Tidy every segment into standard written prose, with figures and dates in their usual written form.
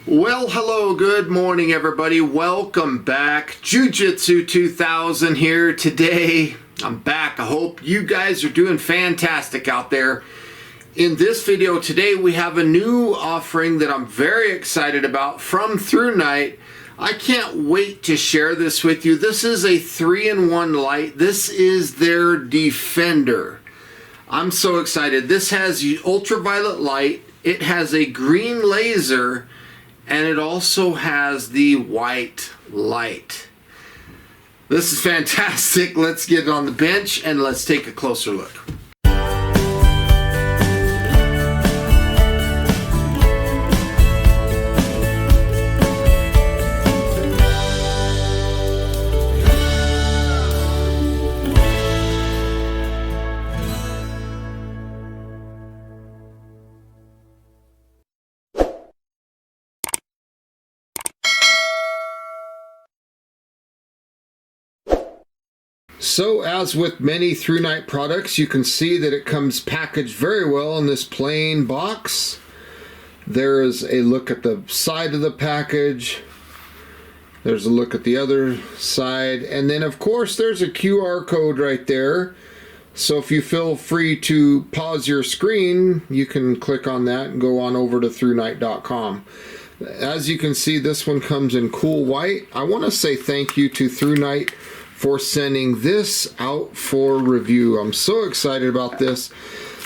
Well, hello, good morning everybody. Welcome back. Jiu-Jitsu 2000 here today. I'm back. I hope you guys are doing fantastic out there. In this video today, we have a new offering that I'm very excited about from Thrunite. I can't wait to share this with you. This is a 3-in-1 light. This is their Defender. I'm so excited. This has ultraviolet light. It has a green laser. And it also has the white light. This is fantastic. Let's get it on the bench and let's take a closer look. So as with many Thrunite products, you can see that it comes packaged very well in this plain box. There is a look at the side of the package. There's a look at the other side. And then of course there's a QR code right there. So if you feel free to pause your screen, you can click on that and go on over to Thrunite.com. As you can see, this one comes in cool white. I want to say thank you to Thrunite for sending this out for review. I'm so excited about this.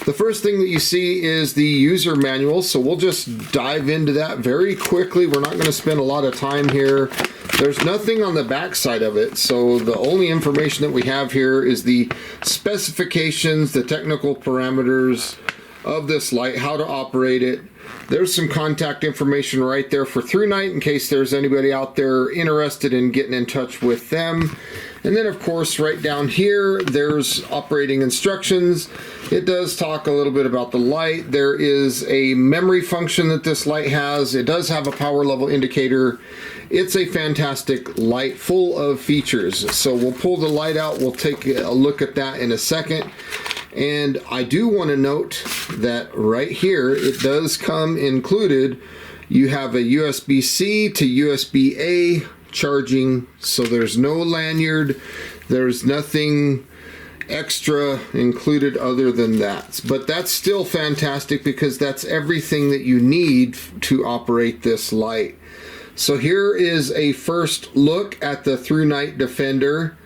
The first thing that you see is the user manual, so we'll just dive into that very quickly. We're not going to spend a lot of time here. There's nothing on the back side of it, so the only information that we have here is the specifications, the technical parameters of this light, how to operate it. There's some contact information right there for Thrunite in case there's anybody out there interested in getting in touch with them. And then of course right down here there's operating instructions. It does talk a little bit about the light. There is a memory function that this light has. It does have a power level indicator. It's a fantastic light full of features. So we'll pull the light out. We'll take a look at that in a second. And I do want to note that right here it does come included. You have a USB-C to USB-A charging, so there's no lanyard, there's nothing extra included other than that. But that's still fantastic because that's everything that you need to operate this light. So here is a first look at the Thrunite Defender.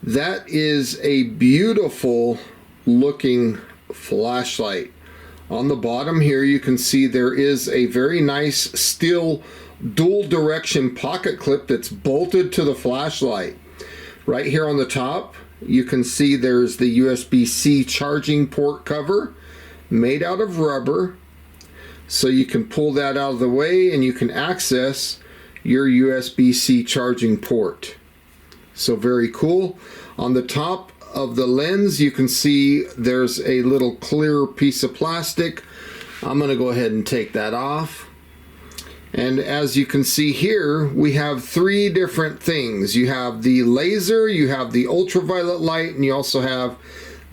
That is a beautiful looking flashlight. On the bottom here you can see there is a very nice steel dual direction pocket clip that's bolted to the flashlight. Right here on the top you can see there's the USB-C charging port cover made out of rubber, so you can pull that out of the way and you can access your USB-C charging port. So very cool. On the top of the lens you can see there's a little clear piece of plastic. I'm going to go ahead and take that off. And as you can see here, we have three different things. You have the laser, you have the ultraviolet light, and you also have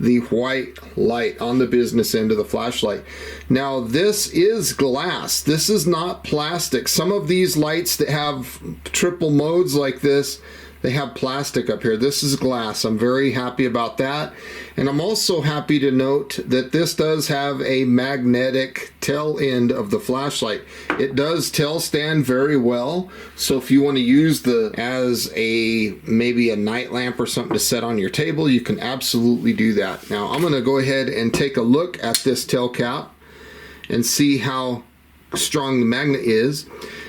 the white light on the business end of the flashlight. Now this is glass. This is not plastic. Some of these lights that have triple modes like this, they have plastic up here. This is glass. I'm very happy about that. And I'm also happy to note that this does have a magnetic tail end of the flashlight. It does tail stand very well. So if you want to use the as maybe a night lamp or something to set on your table, you can absolutely do that. Now I'm going to go ahead and take a look at this tail cap and see how strong the magnet is.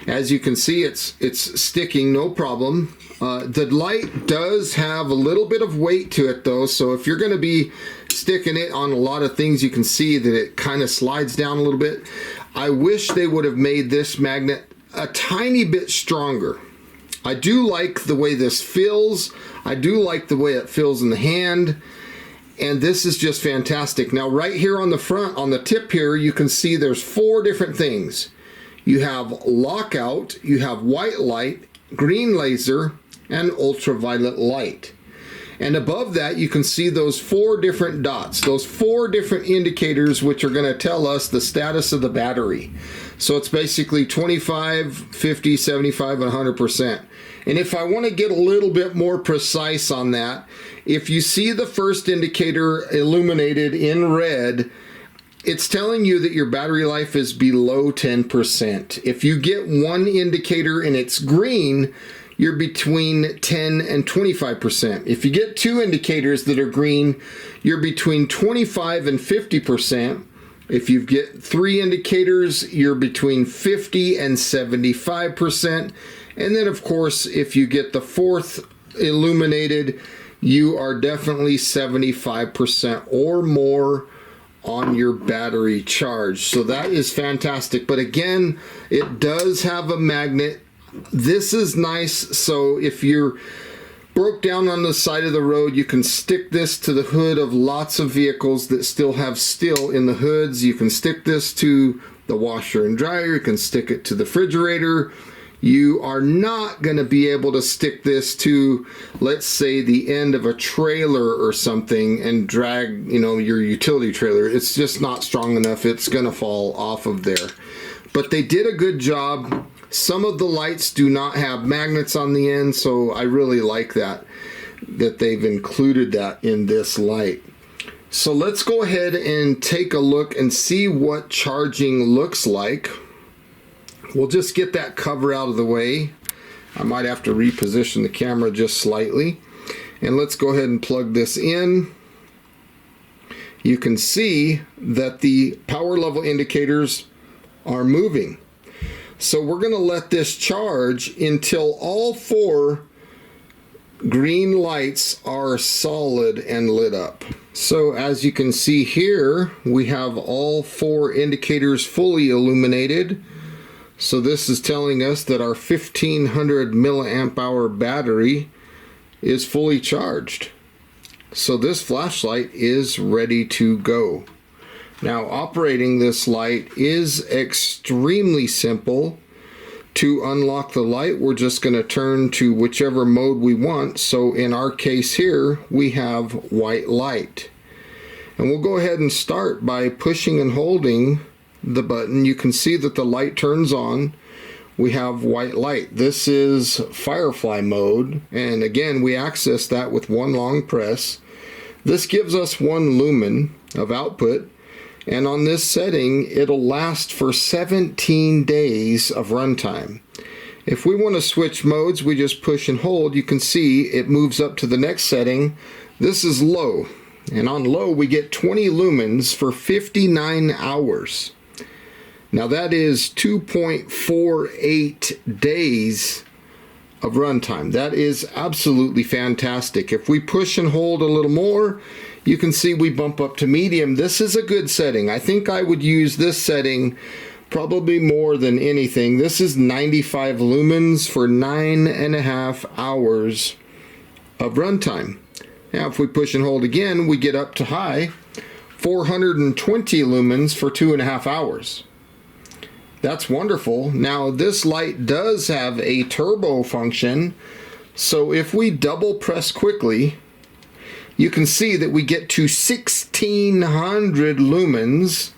As you can see, it's sticking no problem. The light does have a little bit of weight to it though, so if you're going to be sticking it on a lot of things, you can see that it kind of slides down a little bit. I wish they would have made this magnet a tiny bit stronger. I do like the way this feels. I do like the way it feels in the hand, and this is just fantastic. Now right here on the front, on the tip here, you can see there's four different things. You have lockout, you have white light, green laser, and ultraviolet light. And above that you can see those four different dots, those four different indicators which are going to tell us the status of the battery. So it's basically 25, 50, 75, and 100%. And if I want to get a little bit more precise on that, if you see the first indicator illuminated in red, it's telling you that your battery life is below 10%. If you get one indicator and it's green, you're between 10 and 25%. If you get two indicators that are green, you're between 25 and 50%. If you get three indicators, you're between 50 and 75%. And then, of course, if you get the fourth illuminated, you are definitely 75% or more on your battery charge. So that is fantastic. But again, it does have a magnet. This is nice. So if you're broke down on the side of the road, you can stick this to the hood of lots of vehicles that still have steel in the hoods. You can stick this to the washer and dryer. You can stick it to the refrigerator. You are not going to be able to stick this to, let's say, the end of a trailer or something and drag, you know, your utility trailer. It's just not strong enough. It's going to fall off of there. But they did a good job. Some of the lights do not have magnets on the end, so I really like that they've included that in this light. So let's go ahead and take a look and see what charging looks like. We'll just get that cover out of the way. I might have to reposition the camera just slightly. And let's go ahead and plug this in. You can see that the power level indicators are moving. So we're going to let this charge until all four green lights are solid and lit up. So as you can see here, we have all four indicators fully illuminated. So this is telling us that our 1500 milliamp hour battery is fully charged. So this flashlight is ready to go. Now, operating this light is extremely simple. To unlock the light, we're just going to turn to whichever mode we want. So in our case here, we have white light. And we'll go ahead and start by pushing and holding the button. You can see that the light turns on. We have white light. This is Firefly mode. And again, we access that with one long press. This gives us 1 lumen of output. And on this setting, it'll last for 17 days of runtime. If we want to switch modes, we just push and hold. You can see it moves up to the next setting. This is low. And on low, we get 20 lumens for 59 hours. Now that is 2.48 days of runtime. That is absolutely fantastic. If we push and hold a little more, you can see we bump up to medium. This is a good setting. I think I would use this setting probably more than anything. This is 95 lumens for 9.5 hours of runtime. Now if we push and hold again, we get up to high, 420 lumens for 2.5 hours. That's wonderful. Now this light does have a turbo function, so if we double press quickly, you can see that we get to 1600 lumens,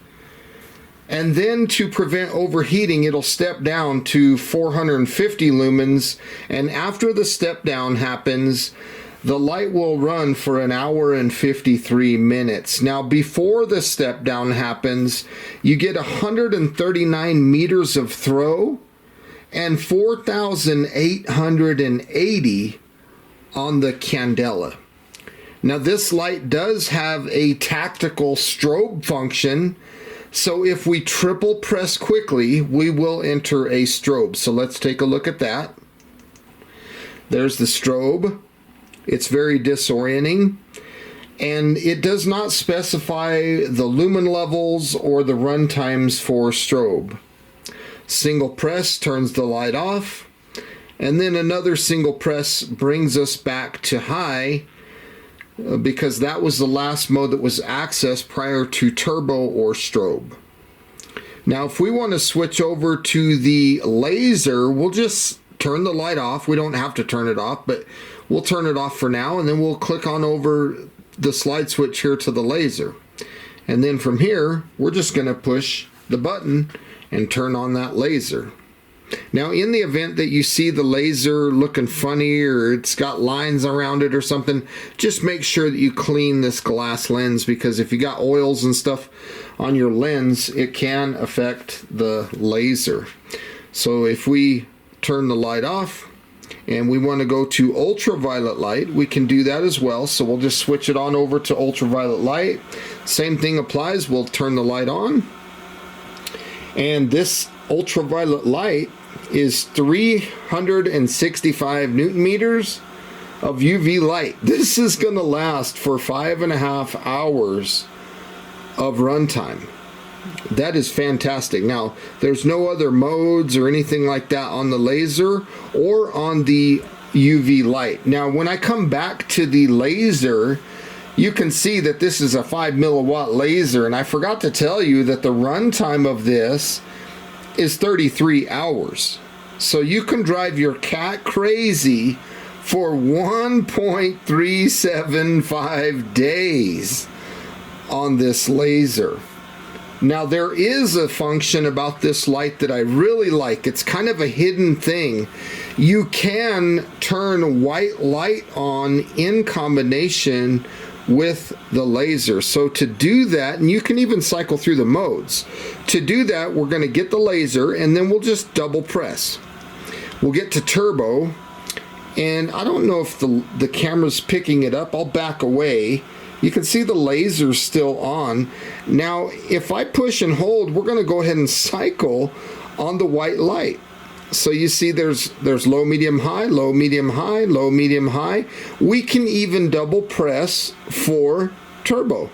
and then to prevent overheating, it'll step down to 450 lumens, and after the step down happens, the light will run for 1 hour and 53 minutes. Now, before the step down happens, you get 139 meters of throw and 4,880 on the candela. Now, this light does have a tactical strobe function. So if we triple press quickly, we will enter a strobe. So let's take a look at that. There's the strobe. It's very disorienting, and it does not specify the lumen levels or the run times for strobe. Single press turns the light off, and then another single press brings us back to high, because that was the last mode that was accessed prior to turbo or strobe. Now if we want to switch over to the laser, we'll just turn the light off. We don't have to turn it off, but we'll turn it off for now, and then we'll click on over the slide switch here to the laser. And then from here, we're just going to push the button and turn on that laser. Now, in the event that you see the laser looking funny or it's got lines around it or something, just make sure that you clean this glass lens, because if you got oils and stuff on your lens, it can affect the laser. So if we turn the light off and we want to go to ultraviolet light, we can do that as well. So we'll just switch it on over to ultraviolet light. Same thing applies. We'll turn the light on. And this ultraviolet light is 365 Newton meters of UV light. This is going to last for 5.5 hours of runtime. That is fantastic. Now, there's no other modes or anything like that on the laser or on the UV light. Now, when I come back to the laser, you can see that this is a 5 milliwatt laser, and I forgot to tell you that the runtime of this is 33 hours. So you can drive your cat crazy for 1.375 days on this laser. Now, there is a function about this light that I really like. It's kind of a hidden thing. You can turn white light on in combination with the laser. So to do that, and you can even cycle through the modes. To do that, we're going to get the laser and then we'll just double press. We'll get to turbo, and I don't know if the camera's picking it up. I'll back away. You can see the laser's still on. Now, if I push and hold, we're going to go ahead and cycle on the white light. So you see there's low, medium, high, low, medium, high, low, medium, high. We can even double press for turbo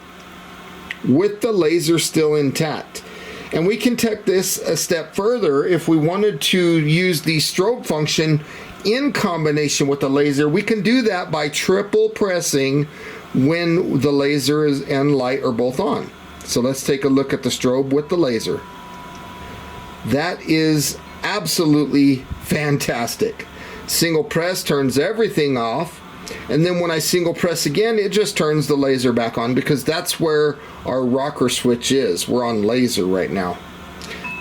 with the laser still intact. And we can take this a step further. If we wanted to use the strobe function in combination with the laser, we can do that by triple pressing when the laser and light are both on. So let's take a look at the strobe with the laser. That is absolutely fantastic. Single press turns everything off, and then when I single press again, it just turns the laser back on, because that's where our rocker switch is. We're on laser right now.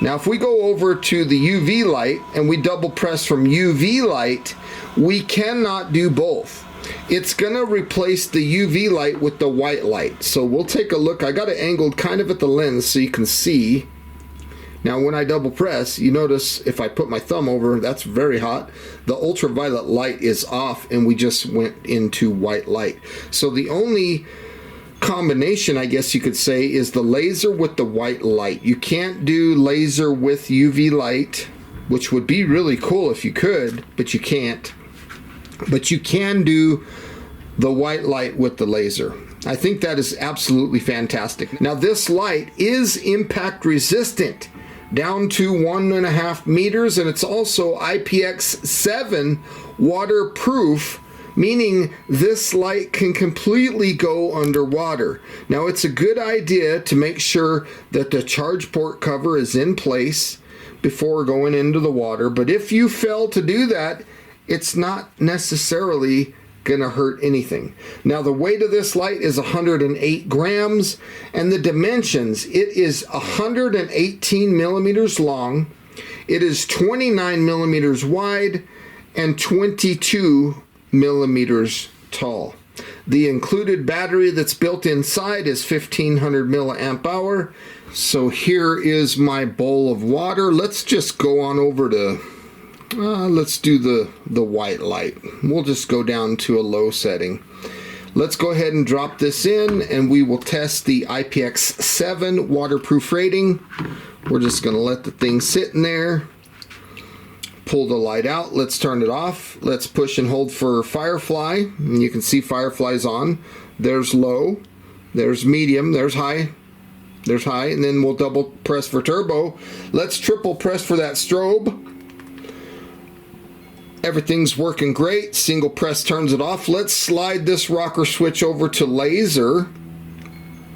Now, if we go over to the UV light and we double press from UV light, we cannot do both. It's gonna replace the UV light with the white light. So we'll take a look. I got it angled kind of at the lens so you can see. Now, when I double press, you notice if I put my thumb over, that's very hot. The ultraviolet light is off and we just went into white light. So the only combination, I guess you could say, is the laser with the white light. You can't do laser with UV light, which would be really cool if you could, but you can't. But you can do the white light with the laser. I think that is absolutely fantastic. Now, this light is impact resistant down to 1.5 meters, and it's also IPX7 waterproof, meaning this light can completely go underwater. Now, it's a good idea to make sure that the charge port cover is in place before going into the water, but if you fail to do that, it's not necessarily gonna hurt anything. Now, the weight of this light is 108 grams, and the dimensions, it is 118 millimeters long, it is 29 millimeters wide, and 22 millimeters tall. The included battery that's built inside is 1500 milliamp hour. So here is my bowl of water. Let's just go on over to let's do the white light. We'll just go down to a low setting. Let's go ahead and drop this in, and we will test the IPX7 waterproof rating. We're just going to let the thing sit in there. Pull the light out. Let's turn it off. Let's push and hold for Firefly. And you can see Firefly's on. There's low. There's medium. There's high. There's high. And then we'll double press for turbo. Let's triple press for that strobe. Everything's working great. Single press turns it off. Let's slide this rocker switch over to laser.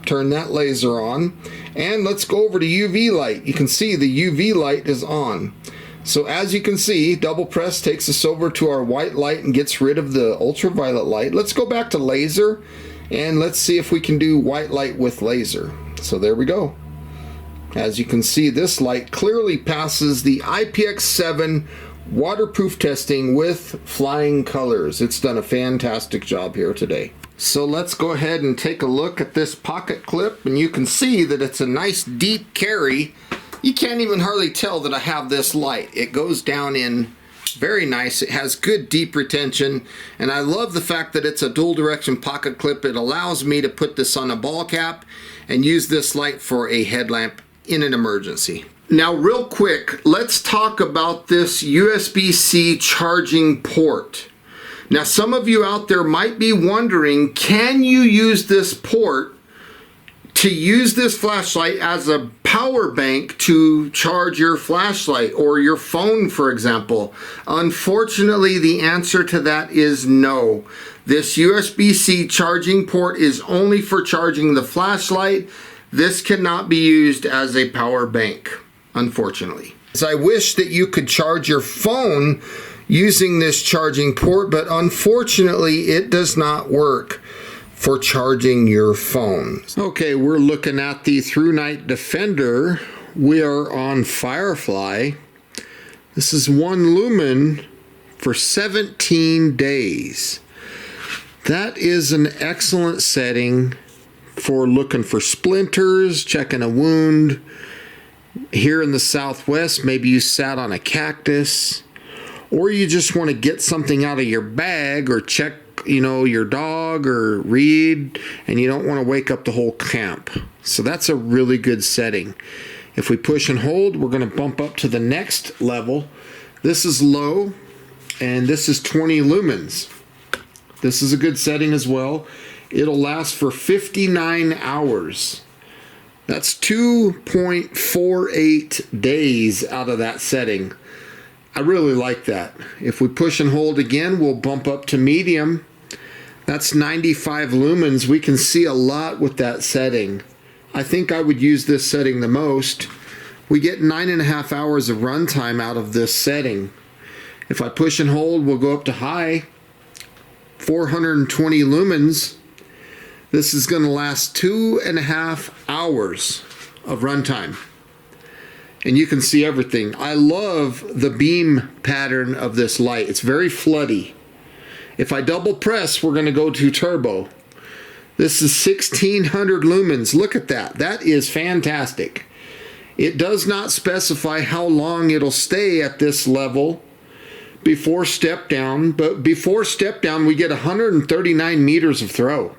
Turn that laser on. And let's go over to UV light. You can see the UV light is on. So as you can see, double press takes us over to our white light and gets rid of the ultraviolet light. Let's go back to laser and let's see if we can do white light with laser. So there we go. As you can see, this light clearly passes the IPX7 waterproof testing with flying colors. It's done a fantastic job here today. So let's go ahead and take a look at this pocket clip, and you can see that it's a nice deep carry. You can't even hardly tell that I have this light. It goes down in very nice. It has good deep retention, and I love the fact that it's a dual direction pocket clip. It allows me to put this on a ball cap and use this light for a headlamp in an emergency. Now real quick, let's talk about this USB-C charging port. Now some of you out there might be wondering, can you use this port to use this flashlight as a power bank to charge your flashlight or your phone, for example? Unfortunately, the answer to that is no. This USB-C charging port is only for charging the flashlight. This cannot be used as a power bank, unfortunately. So I wish that you could charge your phone using this charging port, but unfortunately it does not work for charging your phone. Okay, we're looking at the Thrunite Defender. We are on Firefly. This is 1 lumen for 17 days. That is an excellent setting for looking for splinters, checking a wound. Here in the Southwest, maybe you sat on a cactus, or you just want to get something out of your bag or check, you know, your dog or read, and you don't want to wake up the whole camp. So that's a really good setting. If we push and hold, we're going to bump up to the next level. This is low, and this is 20 lumens. This is a good setting as well. It'll last for 59 hours. That's 2.48 days out of that setting. I really like that. If we push and hold again, we'll bump up to medium. That's 95 lumens. We can see a lot with that setting. I think I would use this setting the most. We get 9.5 hours of runtime out of this setting. If I push and hold, we'll go up to high, 420 lumens. This is going to last 2.5 hours of runtime. And you can see everything. I love the beam pattern of this light. It's very floody. If I double press, we're going to go to turbo. This is 1600 lumens. Look at that. That is fantastic. It does not specify how long it'll stay at this level before step down, but before step down we get 139 meters of throw.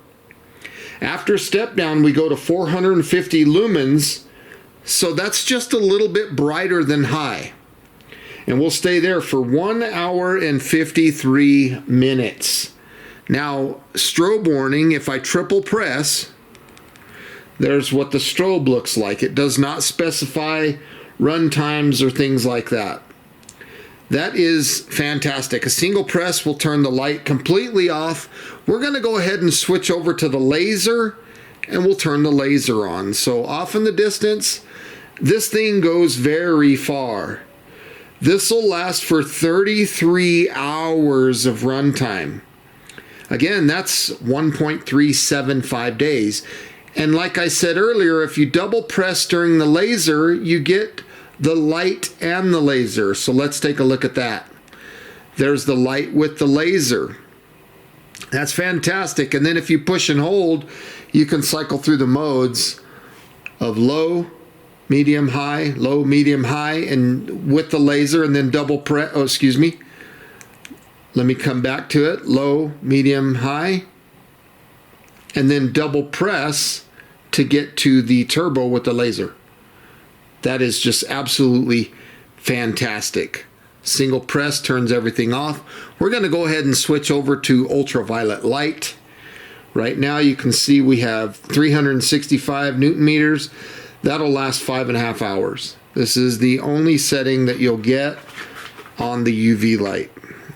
After step down we go to 450 lumens, so that's just a little bit brighter than high. And we'll stay there for 1 hour and 53 minutes. Now, strobe warning, if I triple press, there's what the strobe looks like. It does not specify run times or things like that. That is fantastic. A single press will turn the light completely off. We're going to go ahead and switch over to the laser, and we'll turn the laser on. So off in the distance, this thing goes very far. This will last for 33 hours of runtime. Again, that's 1.375 days. And like I said earlier, if you double press during the laser, you get the light and the laser. So let's take a look at that. There's the light with the laser. That's fantastic. And then if you push and hold, you can cycle through the modes of low, medium, high, low, medium, high, and with the laser, and then double press. Oh, excuse me. Let me come back to it. Low, medium, high, and then double press to get to the turbo with the laser. That is just absolutely fantastic. Single press turns everything off. We're going to go ahead and switch over to ultraviolet light. Right now you can see we have 365 Newton meters. That'll last 5.5 hours. This is the only setting that you'll get on the UV light.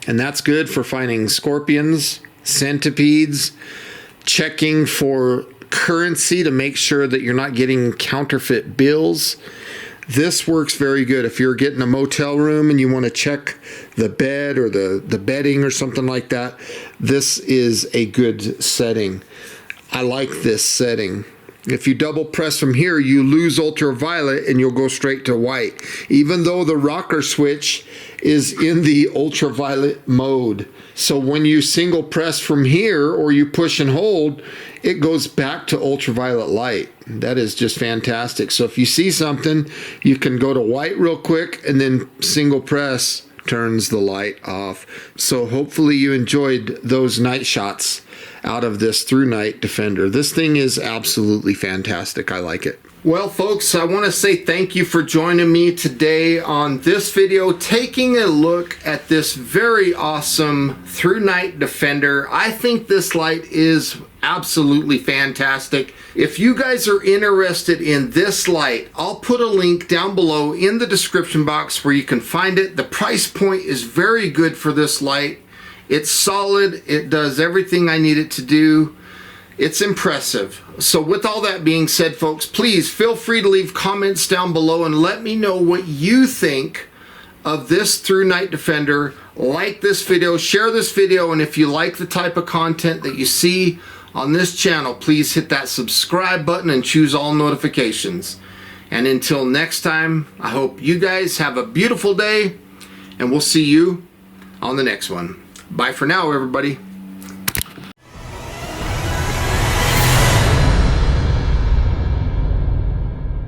And that's good for finding scorpions, centipedes, checking for currency to make sure that you're not getting counterfeit bills. This works very good if you're getting a motel room and you want to check the bed or the bedding or something like that. This is a good setting. I like this setting. If you double press from here, you lose ultraviolet and you'll go straight to white, even though the rocker switch is in the ultraviolet mode. So when you single press from here or you push and hold, it goes back to ultraviolet light. That is just fantastic. So if you see something, you can go to white real quick and then single press turns the light off. So hopefully you enjoyed those night shots out of this Thrunite Defender. This thing is absolutely fantastic. I like it. Well, folks, I want to say thank you for joining me today on this video, taking a look at this very awesome Thrunite Defender. I think this light is absolutely fantastic. If you guys are interested in this light, I'll put a link down below in the description box where you can find it. The price point is very good for this light. It's solid. It does everything I need it to do. It's impressive. So with all that being said, folks, please feel free to leave comments down below and let me know what you think of this Thrunite Defender. Like this video, share this video, and if you like the type of content that you see on this channel, please hit that subscribe button and choose all notifications. And until next time, I hope you guys have a beautiful day, and we'll see you on the next one. Bye for now, everybody.